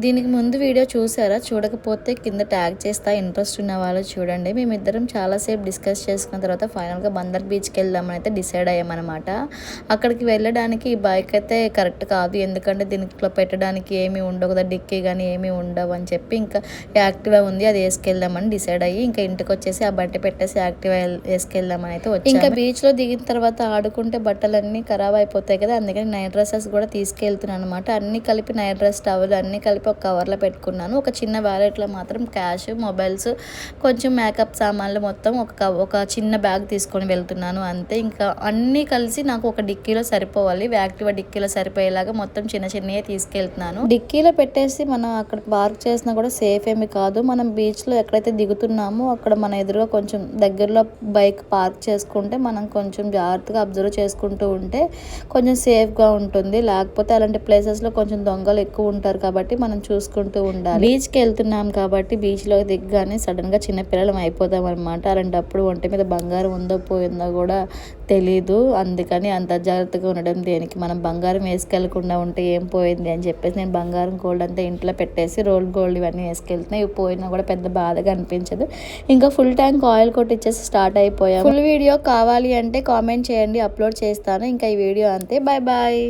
దీనికి ముందు వీడియో చూసారా? చూడకపోతే కింద ట్యాగ్ చేస్తా, ఇంట్రెస్ట్ ఉన్న వాళ్ళు చూడండి. మేమిద్దరం చాలాసేపు డిస్కస్ చేసుకున్న తర్వాత ఫైనల్గా బందర్ బీచ్కి వెళ్దామని అయితే డిసైడ్ అయ్యామన్నమాట. అక్కడికి వెళ్ళడానికి ఈ బైక్ అయితే కరెక్ట్ కాదు, ఎందుకంటే దీంట్లో పెట్టడానికి ఏమీ ఉండవు కదా, డిక్కీ కానీ ఏమీ ఉండవు అని చెప్పి ఇంకా యాక్టివా ఉంది, అది వేసుకెళ్దామని డిసైడ్ అయ్యి ఇంకా ఇంటికి వచ్చేసి ఆ బండి పెట్టేసి యాక్టివా వేసుకెళ్దామని అయితే వచ్చాము. ఇంకా బీచ్లో దిగిన తర్వాత ఆడుకుంటే బట్టలన్నీ ఖరాబ్ అయిపోతాయి కదా, అందుకని నైట్ డ్రెస్సెస్ కూడా తీసుకెళ్తున్నాను అనమాట. అన్ని కలిపి నైట్ డ్రెస్, టవల్ అన్ని కలిపి ఒక కవర్లో పెట్టుకున్నాను. ఒక చిన్న వ్యాలెట్లో మాత్రం క్యాష్, మొబైల్స్, కొంచెం మేకప్ సామాన్లు మొత్తం ఒక చిన్న బ్యాగ్ తీసుకొని వెళ్తున్నాను అంతే. ఇంకా అన్నీ కలిసి నాకు ఒక డిక్కీలో సరిపోవాలి, యాక్టివా డిక్కీలో సరిపోయేలాగా మొత్తం చిన్న చిన్నవి తీసుకెళ్తున్నాను. డిక్కీలో పెట్టేసి మనం అక్కడ పార్క్ చేసినా కూడా సేఫ్ ఏమి కాదు. మనం బీచ్లో ఎక్కడైతే దిగుతున్నామో అక్కడ మన ఎదురుగా కొంచెం దగ్గరలో బైక్ పార్క్ చేసుకుంటే మనం కొంచెం జాగ్రత్తగా అబ్జర్వ్ చేసుకుంటూ ఉంటే కొంచెం సేఫ్గా ఉంటుంది. లేకపోతే అలాంటి ప్లేసెస్లో కొంచెం దొంగలు ఎక్కువ ఉంటారు కాబట్టి మనం చూసుకుంటూ ఉండాలి. బీచ్కి వెళ్తున్నాం కాబట్టి బీచ్లో దిగ్గానే సడన్గా చిన్నపిల్లలం అయిపోతాం అనమాట. అలాంటప్పుడు ఒంటి మీద బంగారం ఉందో పోయిందో కూడా తెలీదు, అందుకని అంత జాగ్రత్తగా ఉండడం దేనికి. మనం బంగారం వేసుకెళ్లకుండా ఉంటే ఏం పోయింది అని చెప్పేసి నేను బంగారం గోల్డ్ అంతా ఇంట్లో పెట్టేసి రోల్డ్ గోల్డ్ ఇవన్నీ వేసుకెళ్తున్నాయి. ఇవి పోయినా కూడా పెద్ద బాధగా అనిపించదు. ఇంకా ఫుల్ ట్యాంక్ ఆయిల్ కొట్టించేసి స్టార్ట్ అయిపోయాం. ఫుల్ వీడియో కావాలి అంటే కామెంట్ చేయండి, అప్లోడ్ చేస్తాను. ఇంకా ఈ వీడియో అంతే, బాయ్ బాయ్.